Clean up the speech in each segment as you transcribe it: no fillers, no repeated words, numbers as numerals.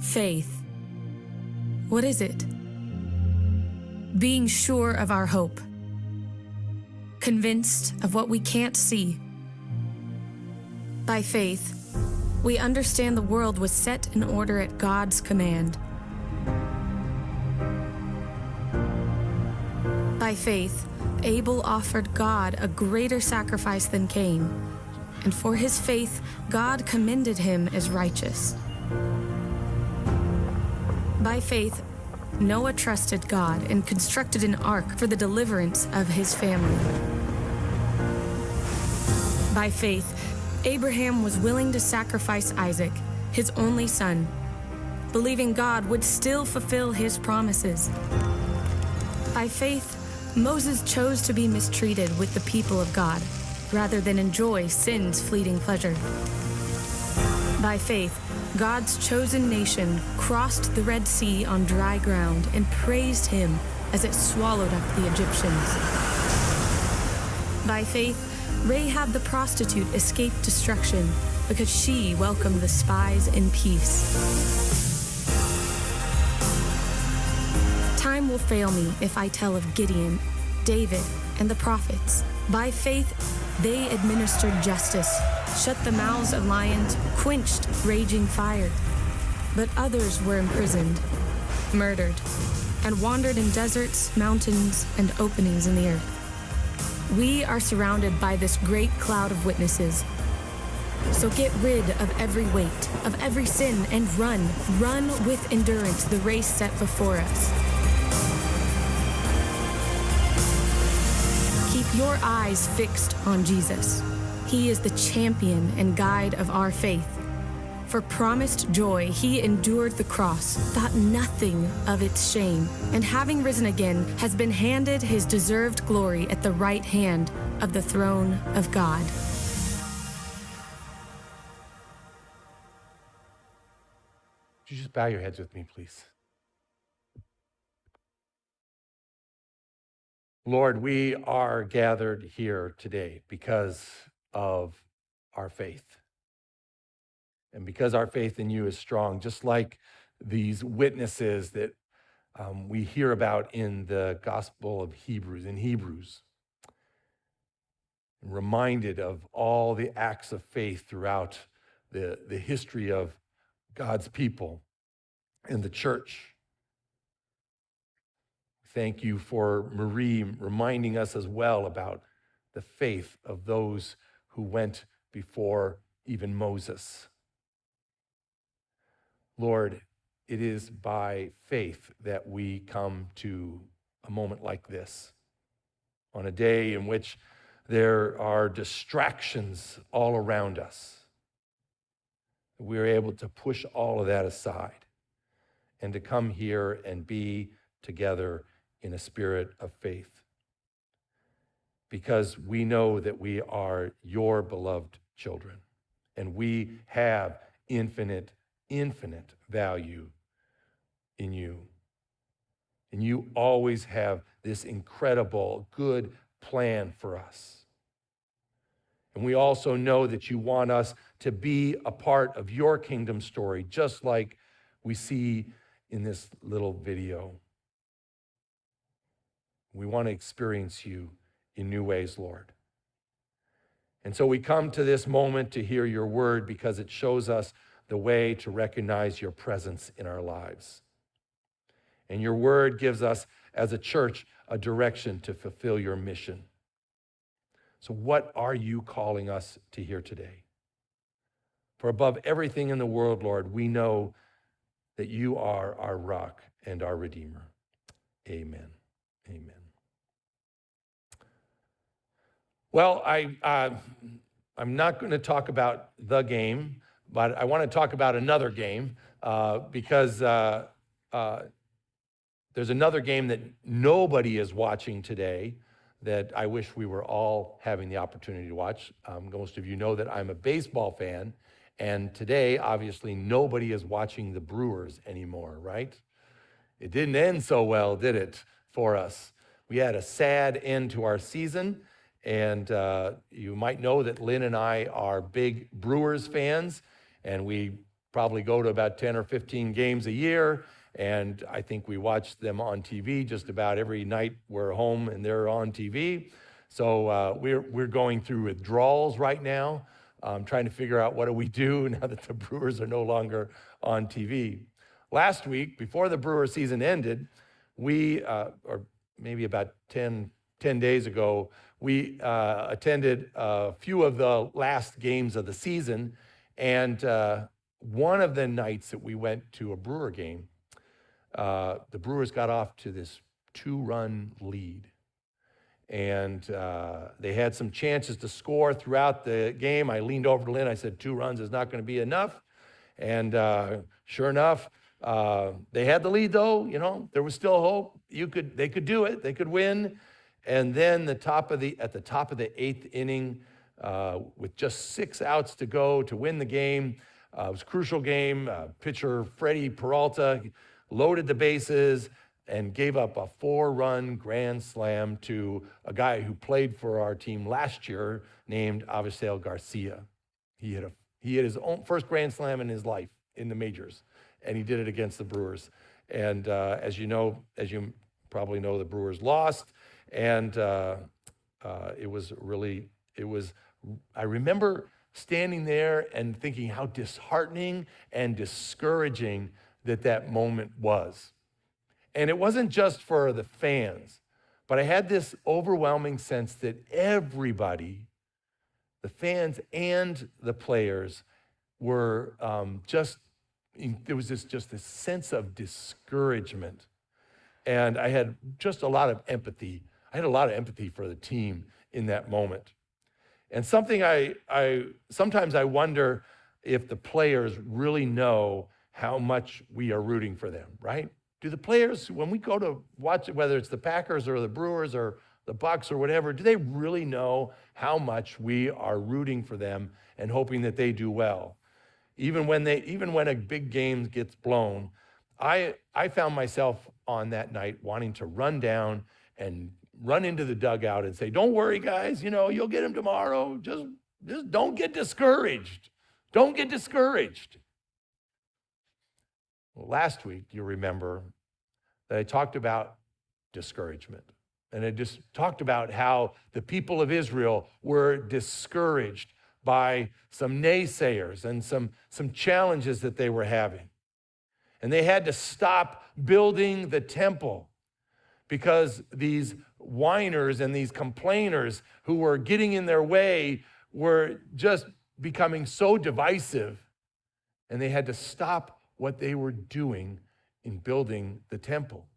Faith. What is it? Being sure of our hope. Convinced of what we can't see. By faith, we understand the world was set in order at God's command. By faith, Abel offered God a greater sacrifice than Cain, and for his faith, God commended him as righteous. By faith, Noah trusted God and constructed an ark for the deliverance of his family. By faith, Abraham was willing to sacrifice Isaac, his only son, believing God would still fulfill his promises. By faith, Moses chose to be mistreated with the people of God, rather than enjoy sin's fleeting pleasure. By faith, God's chosen nation crossed the Red Sea on dry ground and praised him as it swallowed up the Egyptians. By faith, Rahab the prostitute escaped destruction because she welcomed the spies in peace. Time will fail me if I tell of Gideon, David, and the prophets. By faith, they administered justice, shut the mouths of lions, quenched raging fire. But others were imprisoned, murdered, and wandered in deserts, mountains, and openings in the earth. We are surrounded by this great cloud of witnesses. So get rid of every weight, of every sin, and run with endurance the race set before us. Keep your eyes fixed on Jesus. He is the champion and guide of our faith. For promised joy, he endured the cross, thought nothing of its shame, and having risen again, has been handed his deserved glory at the right hand of the throne of God. Would you just bow your heads with me, please? Lord, we are gathered here today because of our faith. And because our faith in you is strong, just like these witnesses that we hear about in the Gospel of Hebrews, reminded of all the acts of faith throughout the history of God's people and the church. Thank you for Marie reminding us as well about the faith of those who went before even Moses. Lord, it is by faith that we come to a moment like this, on a day in which there are distractions all around us. We are able to push all of that aside and to come here and be together in a spirit of faith, because we know that we are your beloved children and we have infinite value in you. And you always have this incredible good plan for us. And we also know that you want us to be a part of your kingdom story, just like we see in this little video. We want to experience you in new ways, Lord. And so we come to this moment to hear your word because it shows us the way to recognize your presence in our lives. And your word gives us, as a church, a direction to fulfill your mission. So what are you calling us to hear today? For above everything in the world, Lord, we know that you are our rock and our Redeemer. Amen. Amen. Well, I'm not going to talk about the game, but I want to talk about another game because there's another game that nobody is watching today that I wish we were all having the opportunity to watch. Most of you know that I'm a baseball fan, and today, obviously, nobody is watching the Brewers anymore, right? It didn't end so well, did it, for us? We had a sad end to our season, and you might know that Lynn and I are big Brewers fans, and we probably go to about 10 or 15 games a year, and I think we watch them on TV just about every night we're home and they're on TV. So we're going through withdrawals right now, trying to figure out what do we do now that the Brewers are no longer on TV. Last week, before the Brewer season ended, we, or maybe about 10 days ago, we attended a few of the last games of the season, and one of the nights that we went to a Brewer game, the Brewers got off to this 2-run lead. And they had some chances to score throughout the game. I leaned over to Lynn, I said, 2 runs is not going to be enough. And sure enough, they had the lead though, you know, there was still hope. They could do it, they could win. And then at the top of the 8th inning, with just 6 outs to go to win the game, it was a crucial game. Pitcher Freddie Peralta loaded the bases and gave up a 4-run grand slam to a guy who played for our team last year named Avisail Garcia. He hit his own first grand slam in his life in the majors, and he did it against the Brewers. And as you probably know, the Brewers lost, and I remember standing there and thinking how disheartening and discouraging that moment was. And it wasn't just for the fans, but I had this overwhelming sense that everybody, the fans and the players, were there was just this sense of discouragement. And I had just a lot of empathy. I had a lot of empathy for the team in that moment. And something sometimes I wonder if the players really know how much we are rooting for them, right? Do the players, when we go to watch it, whether it's the Packers or the Brewers or the Bucks or whatever, do they really know how much we are rooting for them and hoping that they do well? Even when a big game gets blown, I found myself on that night wanting to run down and run into the dugout and say, "Don't worry, guys, you'll get him tomorrow. Just don't get discouraged. Don't get discouraged." Well, last week, you remember that I talked about discouragement. And I just talked about how the people of Israel were discouraged by some naysayers and some challenges that they were having. And they had to stop building the temple because these whiners and these complainers who were getting in their way were just becoming so divisive. And they had to stop what they were doing in building the temple.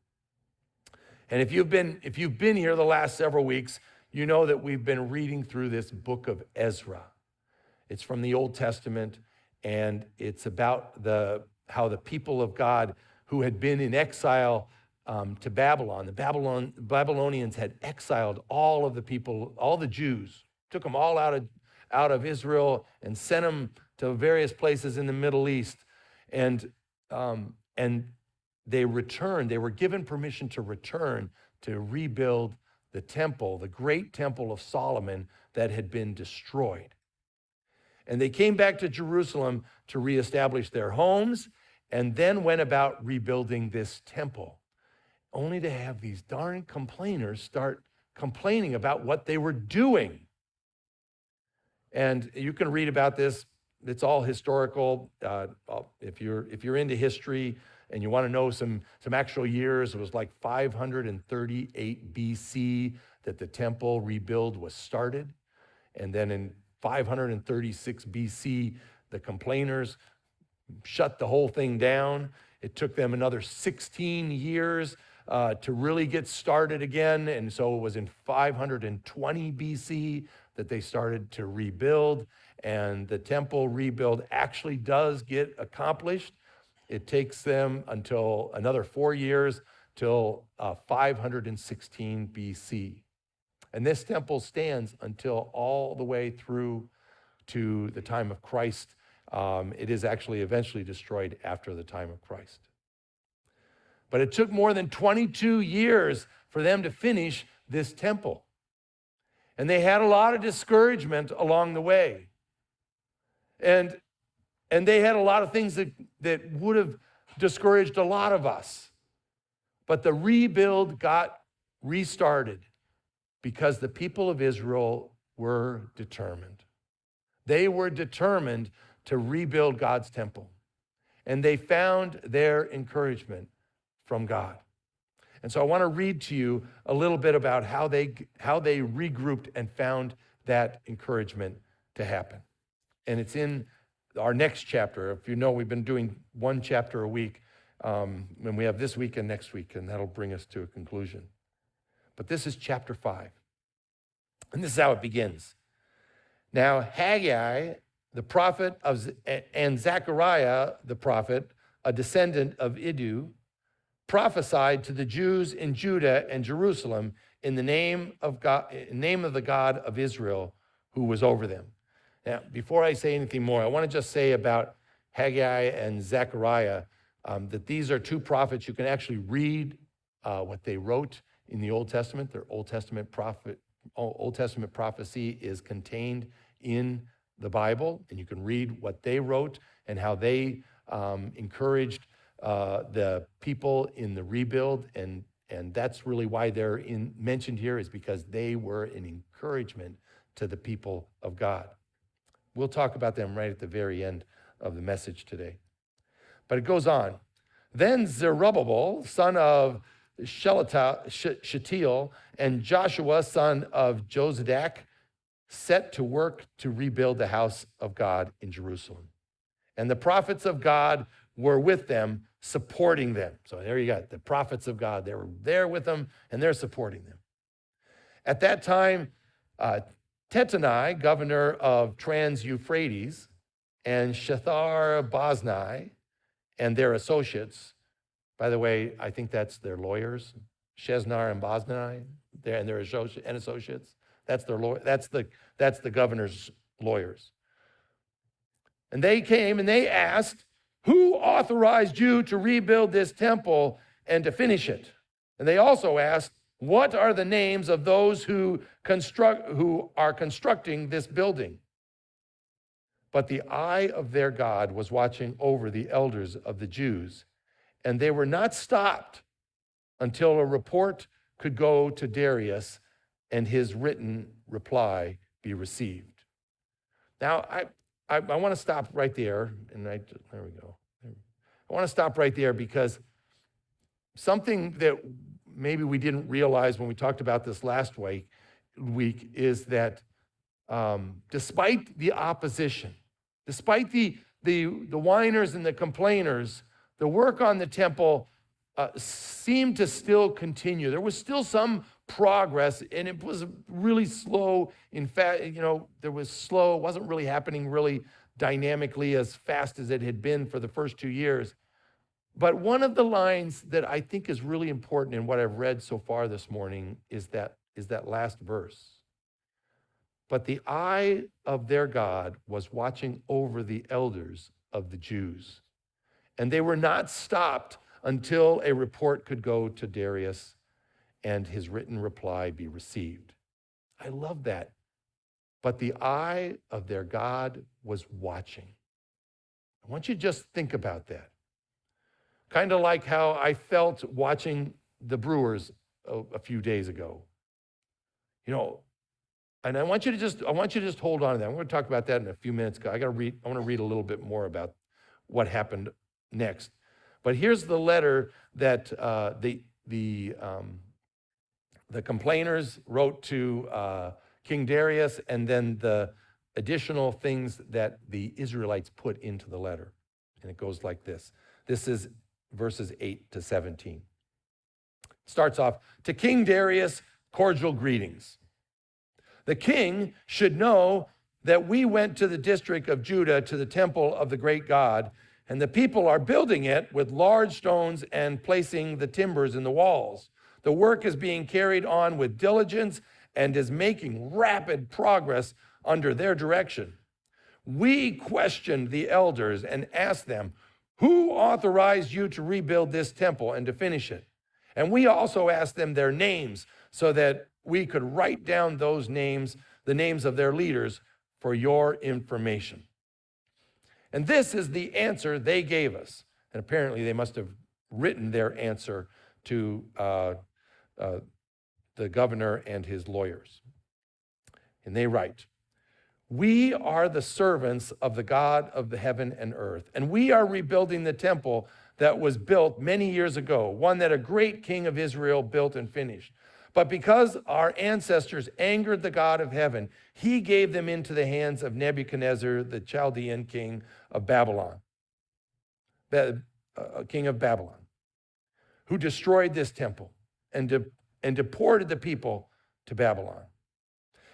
And if you've been here the last several weeks, you know that we've been reading through this book of Ezra. It's from the Old Testament, and it's about how the people of God who had been in exile to Babylon. The Babylonians had exiled all of the people, all the Jews, took them all out of Israel and sent them to various places in the Middle East. And they returned. They were given permission to return to rebuild the temple, the great temple of Solomon that had been destroyed. And they came back to Jerusalem to reestablish their homes and then went about rebuilding this temple, only to have these darn complainers start complaining about what they were doing. And you can read about this. It's all historical. If you're into history and you want to know some actual years, it was like 538 BC that the temple rebuild was started. And then in 536 BC, the complainers shut the whole thing down. It took them another 16 years to really get started again. And so it was in 520 BC that they started to rebuild. And the temple rebuild actually does get accomplished. It takes them until another 4 years till 516 BC. And this temple stands until all the way through to the time of Christ. It is actually eventually destroyed after the time of Christ. But it took more than 22 years for them to finish this temple. And they had a lot of discouragement along the way. And And they had a lot of things that would have discouraged a lot of us. But the rebuild got restarted because the people of Israel were determined. They were determined to rebuild God's temple. And they found their encouragement from God. And so I want to read to you a little bit about how they regrouped and found that encouragement to happen. And it's in our next chapter. If you know, we've been doing one chapter a week, and we have this week and next week, and that'll bring us to a conclusion. But this is chapter 5. And this is how it begins. Now, Haggai, the prophet and Zechariah, the prophet, a descendant of Iddu, prophesied to the Jews in Judah and Jerusalem in the name of God, name of the God of Israel, who was over them. Now, before I say anything more, I want to just say about Haggai and Zechariah that these are two prophets. You can actually read what they wrote in the Old Testament. Their Old Testament prophecy is contained in the Bible, and you can read what they wrote and how they encouraged the people in the rebuild, and that's really why they're mentioned here, is because they were an encouragement to the people of God. We'll talk about them right at the very end of the message today. But it goes on. Then Zerubbabel, son of Shealtiel, and Joshua, son of Jozadak, set to work to rebuild the house of God in Jerusalem. And the prophets of God were with them, supporting them. So there you got it, the prophets of God. They were there with them, and they're supporting them. At that time, Tattenai, governor of Trans-Euphrates, and Shethar-Boznai and their associates, by the way, I think that's their lawyers, Sheznar and Boznai, and their associates. That's the governor's lawyers. And they came and they asked, "Who authorized you to rebuild this temple and to finish it?" And they also asked, "What are the names of those who are constructing this building?" But the eye of their God was watching over the elders of the Jews, and they were not stopped until a report could go to Darius and his written reply be received. Now, I want to stop right there, and there we go. I want to stop right there because something that maybe we didn't realize when we talked about this last week is that despite the opposition, despite the whiners and the complainers, the work on the temple seemed to still continue. There was still some progress, and it was really slow. In fact, there was slow. It wasn't really happening really dynamically as fast as it had been for the first 2 years. But one of the lines that I think is really important in what I've read so far this morning is that last verse. But the eye of their God was watching over the elders of the Jews, and they were not stopped until a report could go to Darius and his written reply be received. I love that. But the eye of their God was watching. I want you to just think about that. Kind of like how I felt watching the Brewers a few days ago. And I want you to just hold on to that. I'm going to talk about that in a few minutes. I want to read a little bit more about what happened next. But here's the letter that the complainers wrote to King Darius, and then the additional things that the Israelites put into the letter. And it goes like this. This is verses 8 to 17. It starts off, "To King Darius, cordial greetings. The king should know that we went to the district of Judah to the temple of the great God, and the people are building it with large stones and placing the timbers in the walls. The work is being carried on with diligence and is making rapid progress under their direction. We questioned the elders and asked them, 'Who authorized you to rebuild this temple and to finish it?' And we also asked them their names so that we could write down those names, the names of their leaders, for your information. And this is the answer they gave us. And apparently they must have written their answer to the governor and his lawyers. And they write, "We are the servants of the God of the heaven and earth, and we are rebuilding the temple that was built many years ago, one that a great king of Israel built and finished. But because our ancestors angered the God of heaven, he gave them into the hands of Nebuchadnezzar, the Chaldean king of Babylon, king of Babylon, who destroyed this temple and deported the people to Babylon.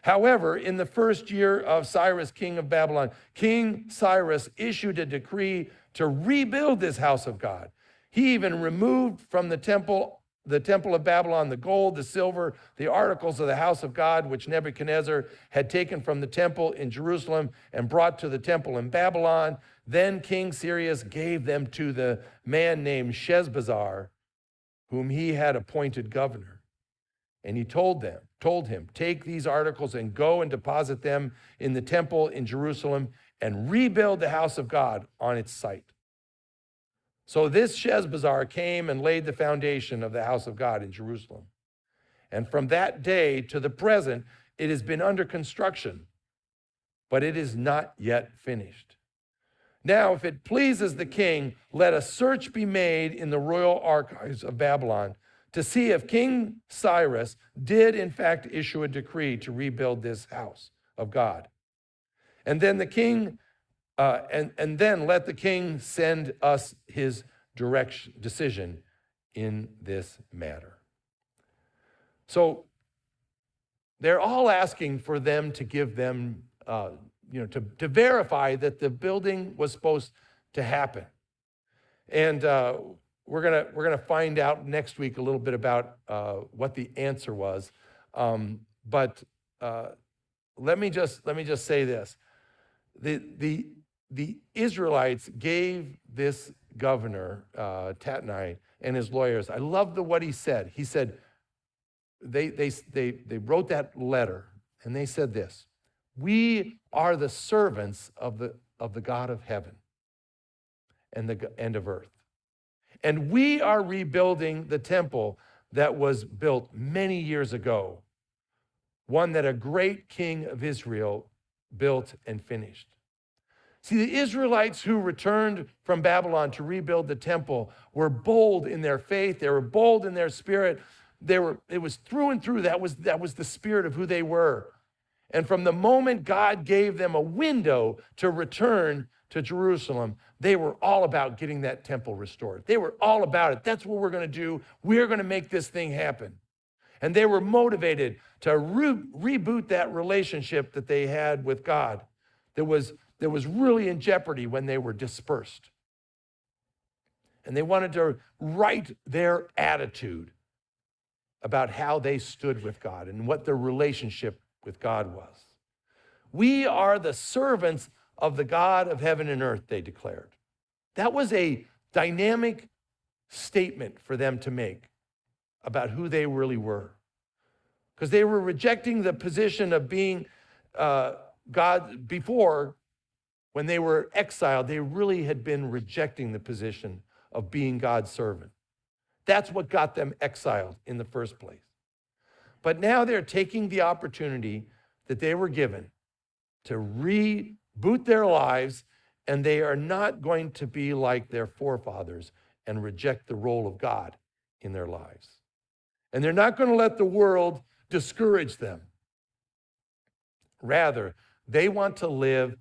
However, in the first year of Cyrus, king of Babylon, King Cyrus issued a decree to rebuild this house of God. He even removed from the temple of Babylon, the gold, the silver, the articles of the house of God, which Nebuchadnezzar had taken from the temple in Jerusalem and brought to the temple in Babylon. Then King Cyrus gave them to the man named Sheshbazzar, whom he had appointed governor. And he told him, take these articles and go and deposit them in the temple in Jerusalem and rebuild the house of God on its site. So this Sheshbazzar came and laid the foundation of the house of God in Jerusalem. And from that day to the present, it has been under construction, but it is not yet finished. Now, if it pleases the king, let a search be made in the royal archives of Babylon to see if King Cyrus did in fact issue a decree to rebuild this house of God. And then the king, and then let the king send us his decision in this matter." So they're all asking for them to give them, to verify that the building was supposed to happen. And we're gonna find out next week a little bit about what the answer was. But let me just say this: the Israelites gave this governor Tatnai and his lawyers. I love what he said. He said they wrote that letter and they said this: "We are the servants of the God of heaven and of earth. And we are rebuilding the temple that was built many years ago, one that a great king of Israel built and finished." See, the Israelites who returned from Babylon to rebuild the temple were bold in their faith. They were bold in their spirit. It was through and through. That was the spirit of who they were. And from the moment God gave them a window to return to Jerusalem, they were all about getting that temple restored. They were all about it. That's what we're going to do. We're going to make this thing happen. And they were motivated to reboot that relationship that they had with God that was really in jeopardy when they were dispersed. And they wanted to right their attitude about how they stood with God and what their relationship with God was. "We are the servants of the God of heaven and earth," they declared. That was a dynamic statement for them to make about who they really were, because they were rejecting the position of being God before. When they were exiled, they really had been rejecting the position of being God's servant. That's what got them exiled in the first place. But now they're taking the opportunity that they were given to reboot their lives, and they are not going to be like their forefathers and reject the role of God in their lives. And they're not going to let the world discourage them. Rather, they want to live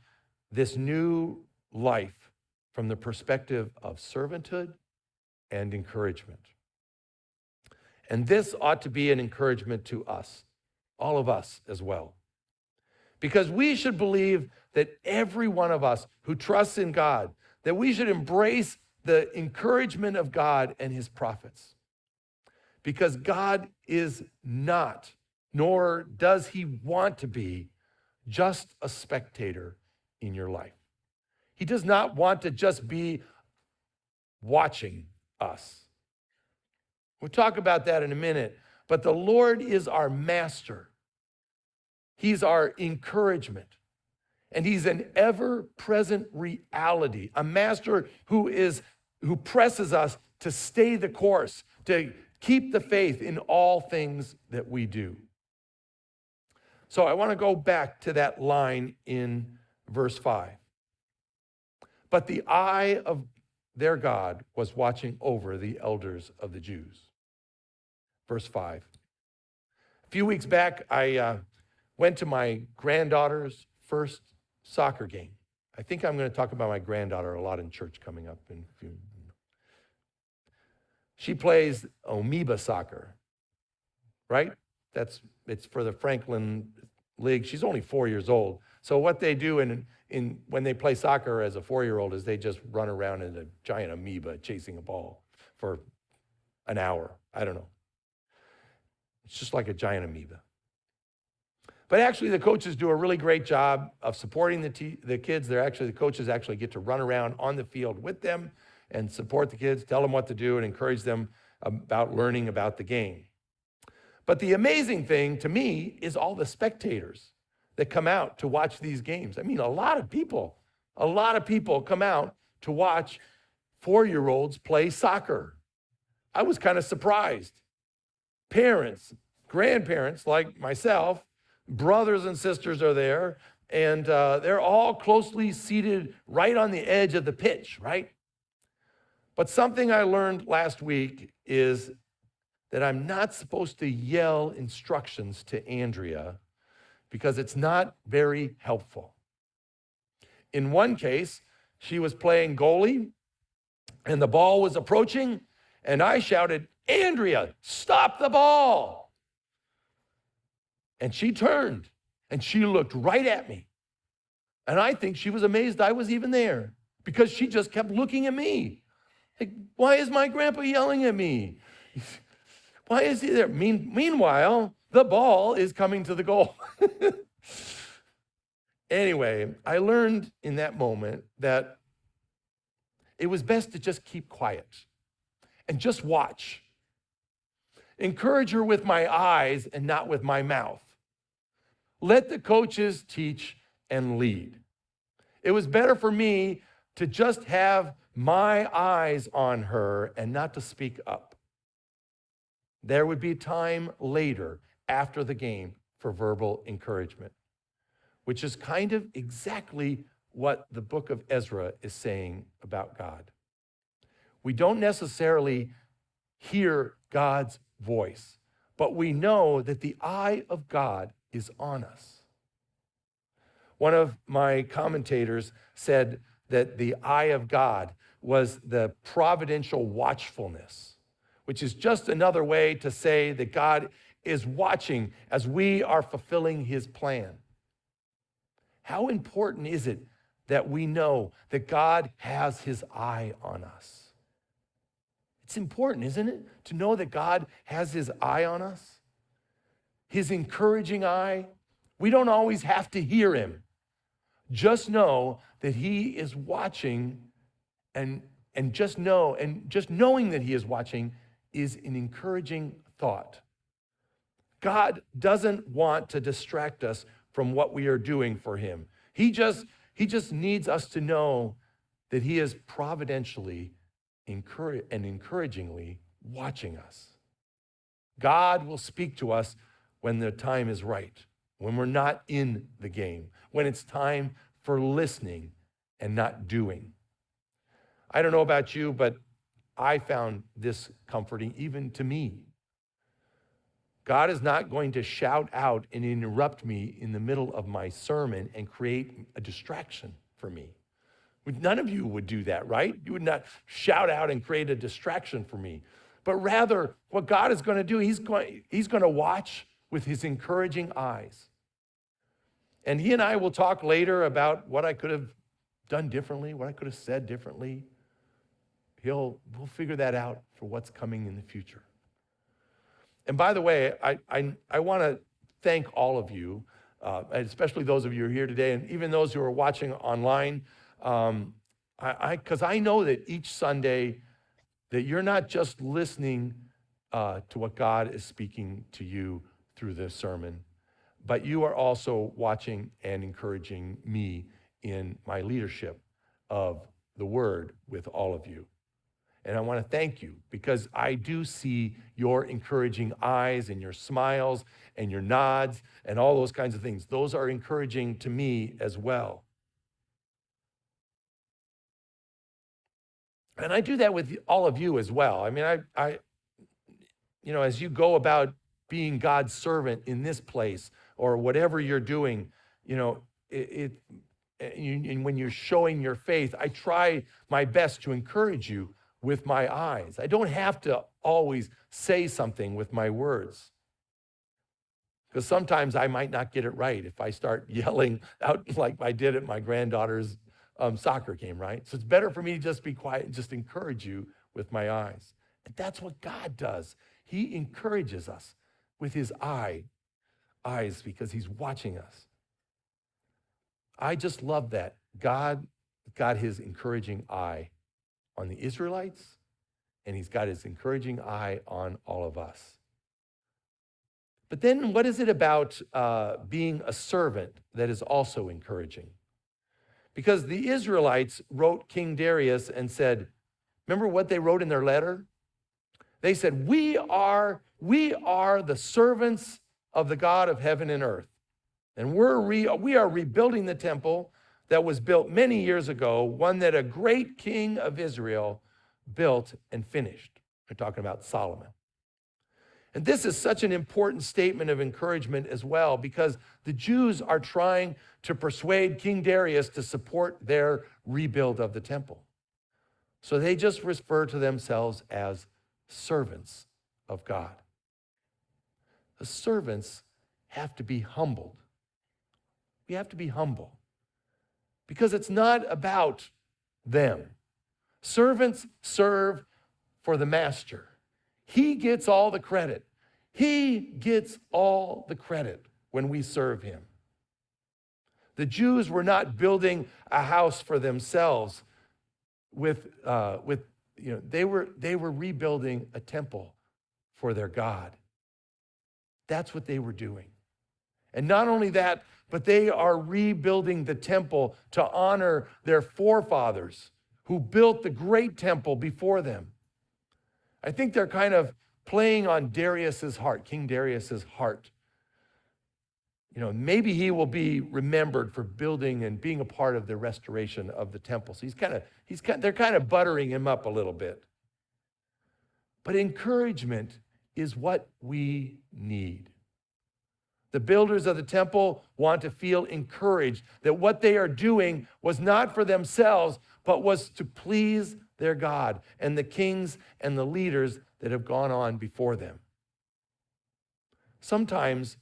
this new life from the perspective of servanthood and encouragement. And this ought to be an encouragement to us, all of us as well. Because we should believe that every one of us who trusts in God, that we should embrace the encouragement of God and his prophets. Because God is not, nor does he want to be, just a spectator in your life. He does not want to just be watching us. We'll talk about that in a minute. But the Lord is our master. He's our encouragement. And he's an ever-present reality, a master who presses us to stay the course, to keep the faith in all things that we do. So I want to go back to that line in verse 5. But the eye of their God was watching over the elders of the Jews. Verse 5. A few weeks back, I went to my granddaughter's first soccer game. I think I'm going to talk about my granddaughter a lot in church coming up in a few. She plays amoeba soccer, right? It's for the Franklin League. She's only 4 years old. So what they do when they play soccer as a 4-year-old is they just run around in a giant amoeba chasing a ball for an hour. I don't know. It's just like a giant amoeba. But actually, the coaches do a really great job of supporting the kids. The coaches actually get to run around on the field with them and support the kids, tell them what to do, and encourage them about learning about the game. But the amazing thing to me is all the spectators that come out to watch these games. I mean, a lot of people come out to watch 4-year-olds play soccer. I was kind of surprised. Parents, grandparents like myself, brothers and sisters are there, and they're all closely seated right on the edge of the pitch, right? But something I learned last week is that I'm not supposed to yell instructions to Andrea because it's not very helpful. In one case, she was playing goalie and the ball was approaching, and I shouted, "Andrea, stop the ball!" And she turned and she looked right at me. And I think she was amazed I was even there because she just kept looking at me. Like, why is my grandpa yelling at me? Why is he there? Meanwhile, the ball is coming to the goal. Anyway, I learned in that moment that it was best to just keep quiet and just watch. Encourage her with my eyes and not with my mouth. Let the coaches teach and lead. It was better for me to just have my eyes on her and not to speak up. There would be time later after the game for verbal encouragement, which is kind of exactly what the book of Ezra is saying about God. We don't necessarily hear God's voice, but we know that the eye of God is on us. One of my commentators said that the eye of God was the providential watchfulness, which is just another way to say that God is watching as we are fulfilling his plan. How important is it that we know that God has his eye on us? It's important, isn't it, to know that God has his eye on us? His encouraging eye. We don't always have to hear him. Just know that he is watching, and just knowing that he is watching is an encouraging thought. God doesn't want to distract us from what we are doing for him. He just needs us to know that he is providentially and encouragingly watching us. God will speak to us when the time is right, when we're not in the game, when it's time for listening and not doing. I don't know about you, but I found this comforting even to me. God is not going to shout out and interrupt me in the middle of my sermon and create a distraction for me. None of you would do that, right? You would not shout out and create a distraction for me. But rather, what God is going to do, he's going to watch with his encouraging eyes. And he and I will talk later about what I could have done differently, what I could have said differently. We'll figure that out for what's coming in the future. And by the way, I want to thank all of you, especially those of you who are here today, and even those who are watching online, because I know that each Sunday that you're not just listening to what God is speaking to you through this sermon, but you are also watching and encouraging me in my leadership of the word with all of you. And I want to thank you because I do see your encouraging eyes and your smiles and your nods and all those kinds of things. Those are encouraging to me as well. And I do that with all of you as well. I mean, I as you go about being God's servant in this place or whatever you're doing, and when you're showing your faith, I try my best to encourage you with my eyes. I don't have to always say something with my words, because sometimes I might not get it right if I start yelling out like I did at my granddaughter's soccer game, right? So it's better for me to just be quiet and just encourage you with my eyes. And that's what God does. He encourages us with his eyes because he's watching us. I just love that. God got his encouraging eye on the Israelites, and he's got his encouraging eye on all of us. But then what is it about being a servant that is also encouraging? Because the Israelites wrote King Darius and said, remember what they wrote in their letter? They said, we are the servants of the God of heaven and earth. And we are rebuilding the temple that was built many years ago, one that a great king of Israel built and finished. We're talking about Solomon. And this is such an important statement of encouragement as well, because the Jews are trying to persuade King Darius to support their rebuild of the temple. So they just refer to themselves as servants of God. The servants have to be humbled. We have to be humble because it's not about them. Servants serve for the master. He gets all the credit. He gets all the credit when we serve him. The Jews were not building a house for themselves they were rebuilding a temple for their God. That's what they were doing. And not only that, but they are rebuilding the temple to honor their forefathers who built the great temple before them. I think they're kind of playing on Darius's heart, King Darius's heart. Maybe he will be remembered for building and being a part of the restoration of the temple. So they're kind of buttering him up a little bit. But encouragement is what we need. The builders of the temple want to feel encouraged that what they are doing was not for themselves, but was to please their God and the kings and the leaders that have gone on before them. Sometimes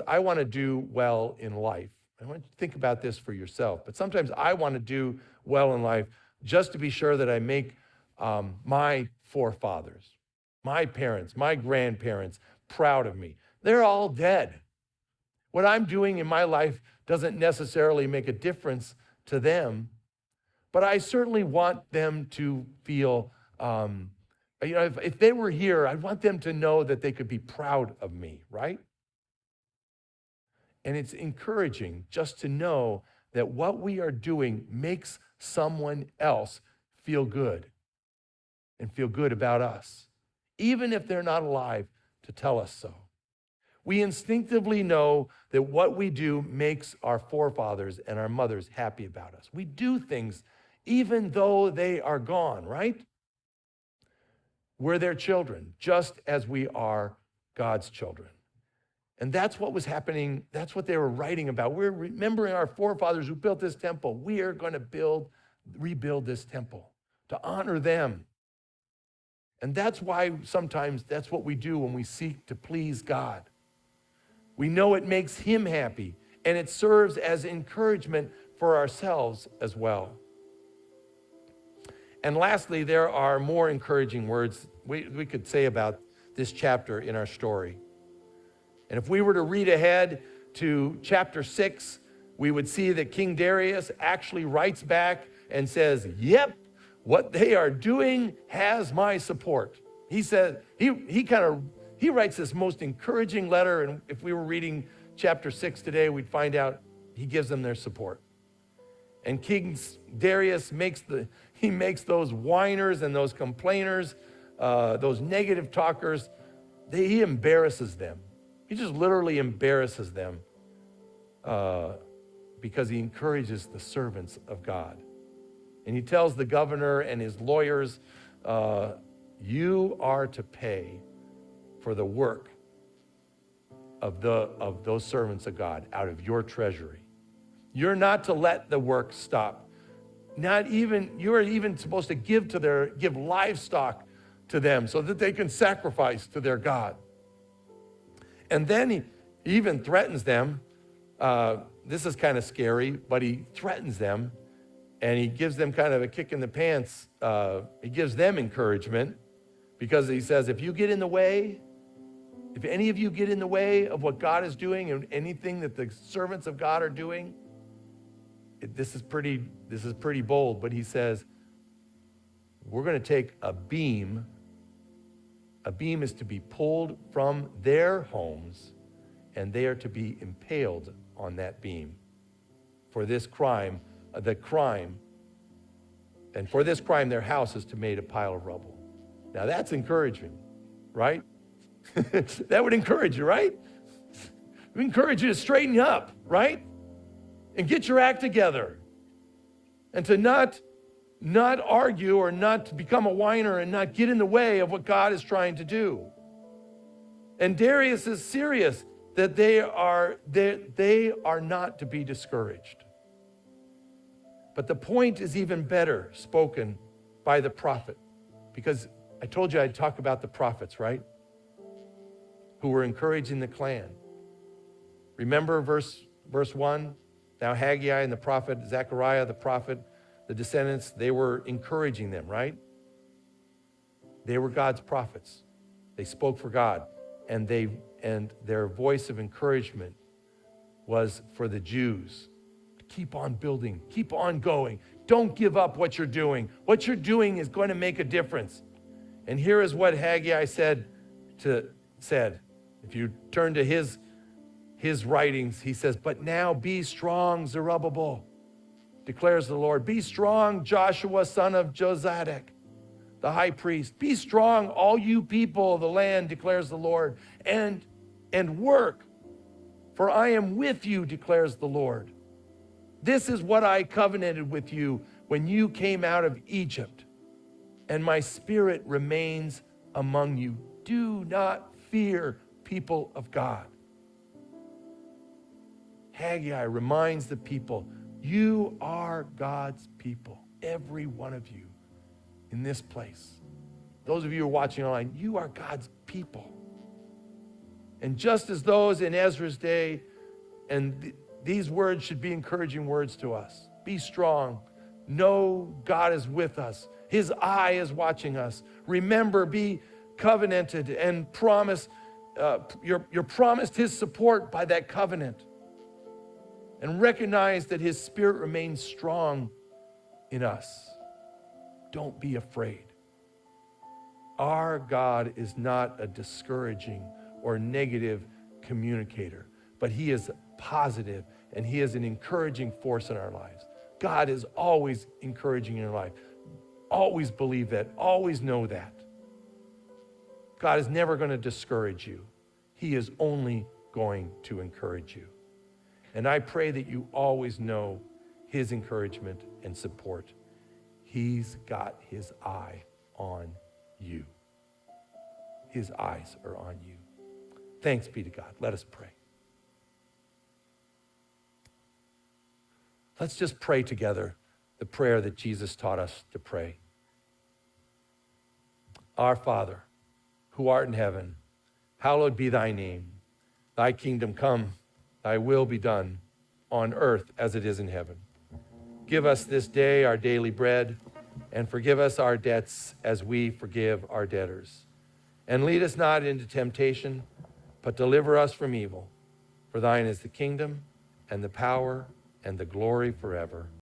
I want to do well in life. I want you to think about this for yourself. But sometimes I want to do well in life just to be sure that I make my forefathers, my parents, my grandparents proud of me. They're all dead. What I'm doing in my life doesn't necessarily make a difference to them, but I certainly want them to feel, if they were here, I want them to know that they could be proud of me, right? And it's encouraging just to know that what we are doing makes someone else feel good and feel good about us, even if they're not alive to tell us so. We instinctively know that what we do makes our forefathers and our mothers happy about us. We do things even though they are gone, right? We're their children, just as we are God's children. And that's what was happening. That's what they were writing about. We're remembering our forefathers who built this temple. We are going to rebuild this temple to honor them. And that's why sometimes that's what we do when we seek to please God. We know it makes him happy, and it serves as encouragement for ourselves as well. And lastly, there are more encouraging words we could say about this chapter in our story. And if we were to read ahead to chapter 6, we would see that King Darius actually writes back and says, yep, what they are doing has my support. He said, he writes this most encouraging letter, and if we were reading chapter 6 today, we'd find out he gives them their support. And King Darius makes those whiners and those complainers, those negative talkers, he embarrasses them. He just literally embarrasses them because he encourages the servants of God. And he tells the governor and his lawyers, you are to pay for the work of those servants of God out of your treasury. You're not to let the work stop. You are even supposed to give livestock to them so that they can sacrifice to their God. And then he even threatens them. This is kind of scary, but he threatens them and he gives them kind of a kick in the pants. He gives them encouragement because he says, if any of you get in the way of what God is doing and anything that the servants of God are doing, this is pretty bold, but he says, we're going to take a beam. A beam is to be pulled from their homes, and they are to be impaled on that beam for this crime, and for this crime, their house is to be made a pile of rubble. Now that's encouraging, right? That would encourage you, right? It would encourage you to straighten you up, right? And get your act together. And to not argue or not to become a whiner and not get in the way of what God is trying to do. And Darius is serious that they are not to be discouraged. But the point is even better spoken by the prophet, because I told you I'd talk about the prophets, right? Who were encouraging the clan. Remember verse 1? Now Haggai and the prophet, Zechariah the prophet, the descendants, they were encouraging them, right? They were God's prophets. They spoke for God. And their voice of encouragement was for the Jews. Keep on building, keep on going. Don't give up what you're doing. What you're doing is going to make a difference. And here is what Haggai said. If you turn to his writings, he says, but now be strong, Zerubbabel, declares the Lord. Be strong, Joshua, son of Jozadak, the high priest. Be strong, all you people of the land, declares the Lord, and work, for I am with you, declares the Lord. This is what I covenanted with you when you came out of Egypt, and my spirit remains among you. Do not fear, people of God. Haggai reminds the people, you are God's people, every one of you in this place. Those of you who are watching online, you are God's people. And just as those in Ezra's day, and these words should be encouraging words to us. Be strong. Know God is with us. His eye is watching us. Remember, be covenanted and promise. You're promised his support by that covenant. And recognize that his spirit remains strong in us. Don't be afraid. Our God is not a discouraging or negative communicator, but he is positive and he is an encouraging force in our lives. God is always encouraging in your life. Always believe that. Always know that. God is never going to discourage you. He is only going to encourage you. And I pray that you always know his encouragement and support. He's got his eye on you. His eyes are on you. Thanks be to God. Let us pray. Let's just pray together the prayer that Jesus taught us to pray. Our Father, who art in heaven, hallowed be thy name. Thy kingdom come, thy will be done on earth as it is in heaven. Give us this day our daily bread, and forgive us our debts as we forgive our debtors. And lead us not into temptation, but deliver us from evil. For thine is the kingdom and the power and the glory forever.